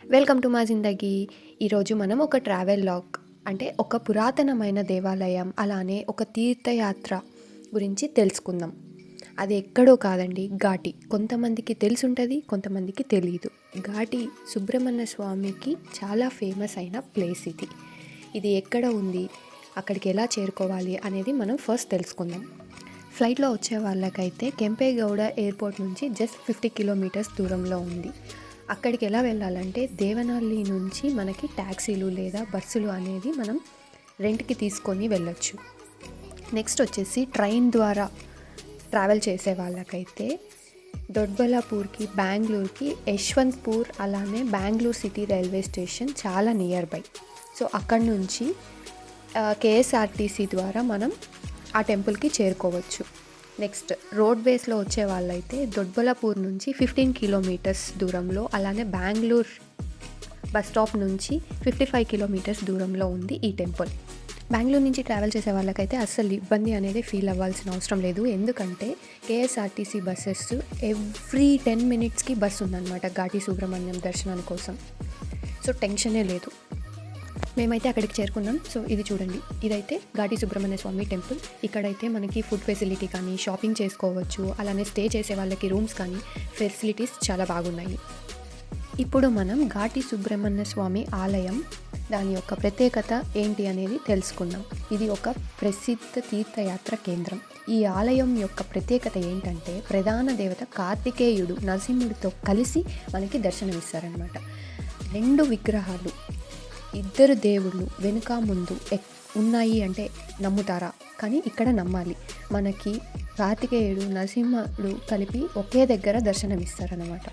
Welcome to మా జిందగీ. ఈరోజు మనం ఒక ట్రావెల్ లాగ్ అంటే ఒక పురాతనమైన దేవాలయం అలానే ఒక తీర్థయాత్ర గురించి తెలుసుకుందాం. అది ఎక్కడో కాదండి, ఘాటి. కొంతమందికి తెలుసుంటుంది, కొంతమందికి తెలియదు. ఘాటి సుబ్రహ్మణ్య స్వామికి చాలా ఫేమస్ అయిన ప్లేస్ ఇది. ఇది ఎక్కడ ఉంది, అక్కడికి ఎలా చేరుకోవాలి అనేది మనం ఫస్ట్ తెలుసుకుందాం. ఫ్లైట్లో వచ్చే వాళ్ళకైతే కెంపేగౌడ ఎయిర్పోర్ట్ నుంచి జస్ట్ 50 కిలోమీటర్స్ దూరంలో ఉంది. అక్కడికి ఎలా వెళ్ళాలంటే దేవనహల్లి నుంచి మనకి ట్యాక్సీలు లేదా బస్సులు అనేది మనం రెంట్కి తీసుకొని వెళ్ళొచ్చు. నెక్స్ట్ వచ్చేసి ట్రైన్ ద్వారా ట్రావెల్ చేసే వాళ్ళకైతే దొడ్బలాపూర్కి, బెంగళూరుకి, యశ్వంత్పూర్ అలానే బెంగళూరు సిటీ రైల్వే స్టేషన్ చాలా నియర్ బై. సో అక్కడి నుంచి కేఎస్ఆర్టీసీ ద్వారా మనం ఆ టెంపుల్కి చేరుకోవచ్చు. నెక్స్ట్ రోడ్వేస్లో వచ్చే వాళ్ళైతే దొడ్బలాపూర్ నుంచి 15 కిలోమీటర్స్ దూరంలో, అలానే బెంగళూరు బస్ స్టాప్ నుంచి 55 కిలోమీటర్స్ దూరంలో ఉంది ఈ టెంపుల్. బెంగళూరు నుంచి ట్రావెల్ చేసే వాళ్ళకైతే అస్సలు ఇబ్బంది అనేది ఫీల్ అవ్వాల్సిన అవసరం లేదు. ఎందుకంటే కేఎస్ఆర్టీసీ బస్సెస్ ఎవ్రీ 10 మినిట్స్కి బస్సు ఉందన్నమాట ఘాటి సుబ్రహ్మణ్యం దర్శనాని కోసం. సో టెన్షనే లేదు. మేమైతే అక్కడికి చేరుకున్నాం. సో ఇది చూడండి, ఇదైతే ఘాటి సుబ్రహ్మణ్య స్వామి టెంపుల్. ఇక్కడైతే మనకి ఫుడ్ ఫెసిలిటీ కానీ, షాపింగ్ చేసుకోవచ్చు, అలానే స్టే చేసే వాళ్ళకి రూమ్స్ కానీ ఫెసిలిటీస్ చాలా బాగున్నాయి. ఇప్పుడు మనం ఘాటి సుబ్రహ్మణ్య స్వామి ఆలయం, దాని యొక్క ప్రత్యేకత ఏంటి అనేది తెలుసుకుందాం. ఇది ఒక ప్రసిద్ధ తీర్థయాత్ర కేంద్రం. ఈ ఆలయం యొక్క ప్రత్యేకత ఏంటంటే ప్రధాన దేవత కార్తికేయుడు నరసింహుడితో కలిసి మనకి దర్శనమిస్తారనమాట. 2 విగ్రహాలు, 2 దేవుళ్ళు వెనుక ముందు ఉన్నాయి అంటే నమ్ముతారా? కానీ ఇక్కడ నమ్మాలి. మనకి కార్తికేయుడు నరసింహుడు కలిపి ఒకే దగ్గర దర్శనమిస్తారనమాట.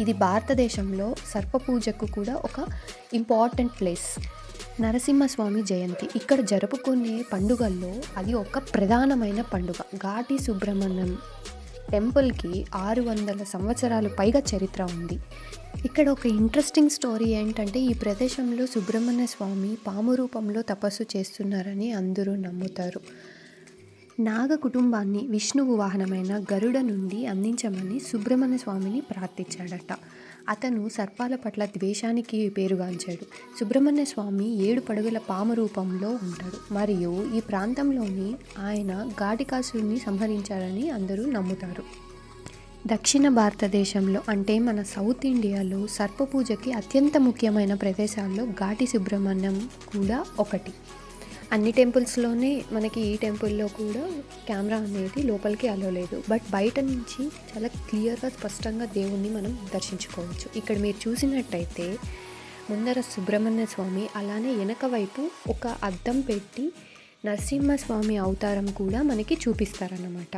ఇది భారతదేశంలో సర్పపూజకు కూడా ఒక ఇంపార్టెంట్ ప్లేస్. నరసింహస్వామి జయంతి ఇక్కడ జరుపుకునే పండుగల్లో అది ఒక ప్రధానమైన పండుగ. ఘాటి సుబ్రహ్మణ్యం టెంపుల్కి 600 సంవత్సరాలు పైగా చరిత్ర ఉంది. ఇక్కడ ఒక ఇంట్రెస్టింగ్ స్టోరీ ఏంటంటే ఈ ప్రదేశంలో సుబ్రహ్మణ్య స్వామి పాము రూపంలో తపస్సు చేస్తున్నారని అందరూ నమ్ముతారు. నాగ కుటుంబాన్ని విష్ణువు వాహనమైన గరుడ నుండి అందించమని సుబ్రహ్మణ్య స్వామిని ప్రార్థించాడట. అతను సర్పాల పట్ల ద్వేషానికి పేరుగాంచాడు. సుబ్రహ్మణ్య స్వామి 7 పడుగుల పాము రూపంలో ఉంటాడు మరియు ఈ ప్రాంతంలోని ఆయన ఘాటికాసురుని సంహరించాడని అందరూ నమ్ముతారు. దక్షిణ భారతదేశంలో అంటే మన సౌత్ ఇండియాలో సర్పపూజకి అత్యంత ముఖ్యమైన ప్రదేశాల్లో ఘాటి సుబ్రహ్మణ్యం కూడా ఒకటి. అన్ని టెంపుల్స్లోనే మనకి ఈ టెంపుల్లో కూడా కెమెరా అనేది లోపలికి అలో లేదు. బట్ బయట నుంచి చాలా క్లియర్గా స్పష్టంగా దేవుణ్ణి మనం దర్శించుకోవచ్చు. ఇక్కడ మీరు చూసినట్టయితే ముందర సుబ్రహ్మణ్య స్వామి, అలానే వెనక వైపు ఒక అద్దం పెట్టి నరసింహస్వామి అవతారం కూడా మనకి చూపిస్తారన్నమాట.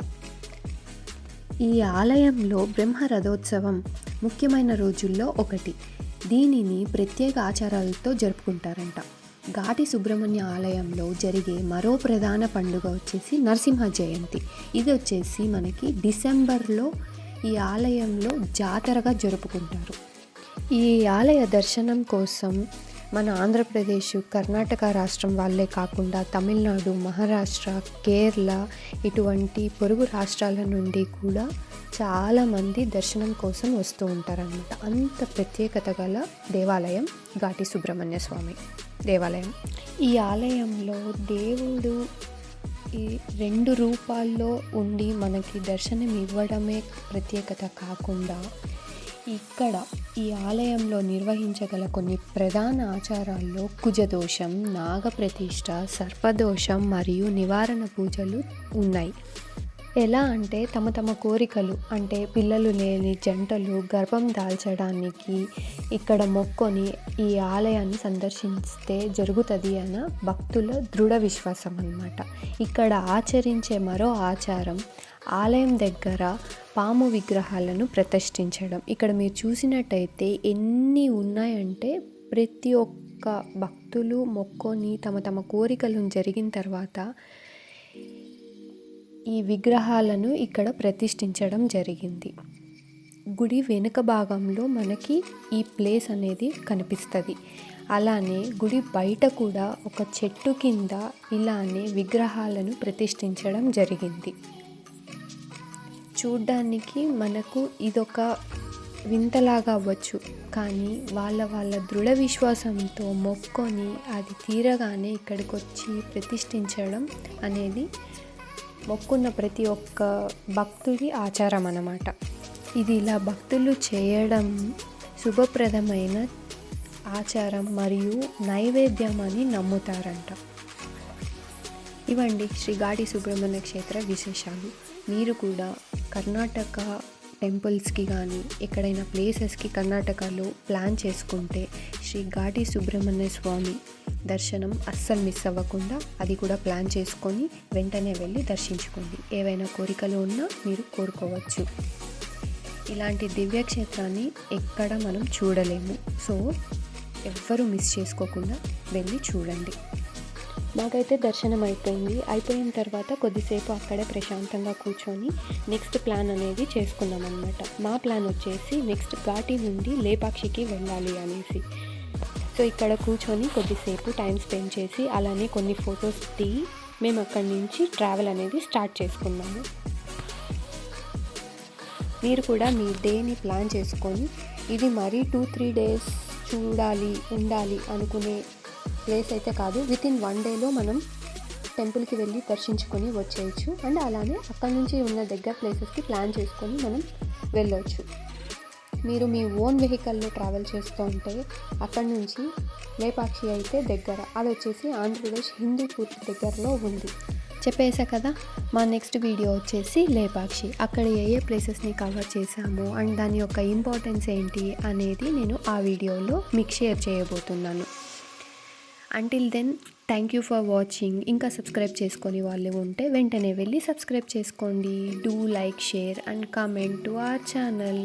ఈ ఆలయంలో బ్రహ్మ రథోత్సవం ముఖ్యమైన రోజుల్లో ఒకటి. దీనిని ప్రత్యేక ఆచారాలతో జరుపుకుంటారంట. ఘాటి సుబ్రహ్మణ్య ఆలయంలో జరిగే మరో ప్రధాన పండుగ వచ్చేసి నరసింహ జయంతి. ఇది వచ్చేసి మనకి డిసెంబర్లో ఈ ఆలయంలో జాతరగా జరుపుకుంటారు. ఈ ఆలయ దర్శనం కోసం మన ఆంధ్రప్రదేశ్, కర్ణాటక రాష్ట్రం వాళ్ళే కాకుండా తమిళనాడు, మహారాష్ట్ర, కేరళ ఇటువంటి పొరుగు రాష్ట్రాల నుండి కూడా చాలామంది దర్శనం కోసం వస్తూ ఉంటారనమాట. అంత ప్రత్యేకత గల దేవాలయం ఘాటి సుబ్రహ్మణ్య స్వామి దేవాలయం. ఈ ఆలయంలో దేవుడు ఈ 2 రూపాల్లో ఉండి మనకి దర్శనం ఇవ్వడమే ప్రత్యేకత కాకుండా ఇక్కడ ఈ ఆలయంలో నిర్వహించగల కొన్ని ప్రధాన ఆచారాల్లో కుజదోషం, నాగప్రతిష్ఠ, సర్పదోషం మరియు నివారణ పూజలు ఉన్నాయి. ఎలా అంటే తమ కోరికలు, అంటే పిల్లలు లేని జంటలు గర్భం దాల్చడానికి ఇక్కడ మొక్కొని ఈ ఆలయాన్ని సందర్శిస్తే జరుగుతుంది అన్న భక్తుల దృఢ విశ్వాసం అన్నమాట. ఇక్కడ ఆచరించే మరో ఆచారం ఆలయం దగ్గర పాము విగ్రహాలను ప్రతిష్ఠించడం. ఇక్కడ మీరు చూసినట్టయితే ఎన్ని ఉన్నాయంటే ప్రతి ఒక్క భక్తులు మొక్కొని తమ కోరికలను జరిగిన తర్వాత ఈ విగ్రహాలను ఇక్కడ ప్రతిష్ఠించడం జరిగింది. గుడి వెనుక భాగంలో మనకి ఈ ప్లేస్ అనేది కనిపిస్తుంది. అలానే గుడి బయట కూడా ఒక చెట్టు కింద ఇలానే విగ్రహాలను ప్రతిష్ఠించడం జరిగింది. చూడ్డానికి మనకు ఇదొక వింతలాగా అవ్వచ్చు, కానీ వాళ్ళ దృఢ విశ్వాసంతో మొక్కొని అది తీరగానే ఇక్కడికి వచ్చి ప్రతిష్ఠించడం అనేది మొక్కున్న ప్రతి ఒక్క భక్తుడి ఆచారం అన్నమాట. ఇది ఇలా భక్తులు చేయడం శుభప్రదమైన ఆచారం మరియు నైవేద్యం అని నమ్ముతారంట. ఇవండి శ్రీ ఘాటి సుబ్రహ్మణ్య క్షేత్ర విశేషాలు. మీరు కూడా కర్ణాటక టెంపుల్స్కి కానీ ఎక్కడైనా ప్లేసెస్కి కర్ణాటకలో ప్లాన్ చేసుకుంటే శ్రీ ఘాటి సుబ్రహ్మణ్య స్వామి దర్శనం అస్సలు మిస్ అవ్వకుండా అది కూడా ప్లాన్ చేసుకొని వెంటనే వెళ్ళి దర్శించుకోండి. ఏవైనా కోరికలు ఉన్నా మీరు కోరుకోవచ్చు. ఇలాంటి దివ్యక్షేత్రాన్ని ఎక్కడ మనం చూడలేము. సో ఎవ్వరూ మిస్ చేసుకోకుండా వెళ్ళి చూడండి. మాకైతే దర్శనం అయిపోయిన తర్వాత కొద్దిసేపు అక్కడే ప్రశాంతంగా కూర్చొని నెక్స్ట్ ప్లాన్ అనేది చేసుకున్నాం అనమాట. మా ప్లాన్ వచ్చేసి నెక్స్ట్ ఘాటి నుండి లేపాక్షికి వెళ్ళాలి అనేసి. సో ఇక్కడ కూర్చొని కొద్దిసేపు టైం స్పెండ్ చేసి అలానే కొన్ని ఫొటోస్ దిగి మేము అక్కడి నుంచి ట్రావెల్ అనేది స్టార్ట్ చేసుకున్నాము. మీరు కూడా మీ డేని ప్లాన్ చేసుకొని ఇది మరీ 2-3 డేస్ ఉండాలి అనుకునే ప్లేస్ అయితే కాదు. వితిన్ 1 డేలో మనం టెంపుల్కి వెళ్ళి దర్శించుకొని వచ్చేయచ్చు. అండ్ అలానే అక్కడ నుంచి ఉన్న దగ్గర ప్లేసెస్కి ప్లాన్ చేసుకొని మనం వెళ్ళవచ్చు. మీరు మీ ఓన్ వెహికల్లో ట్రావెల్ చేస్తూ ఉంటే అక్కడి నుంచి లేపాక్షి అయితే దగ్గర, అది వచ్చేసి ఆంధ్రప్రదేశ్ హిందూపూర్ దగ్గరలో ఉంది. చెప్పేసా కదా. మా నెక్స్ట్ వీడియో వచ్చేసి లేపాక్షి. అక్కడ ఏ ప్లేసెస్ని కవర్ చేశాము అండ్ దాని యొక్క ఇంపార్టెన్స్ ఏంటి అనేది నేను ఆ వీడియోలో మీకు షేర్ చేయబోతున్నాను. Until then thank you for watching. ఇంకా సబ్స్క్రైబ్ చేసుకొని వాళ్ళు ఉంటే వెంటనే వెళ్ళి సబ్స్క్రైబ్ చేసుకోండి. Do like, share and comment to our channel.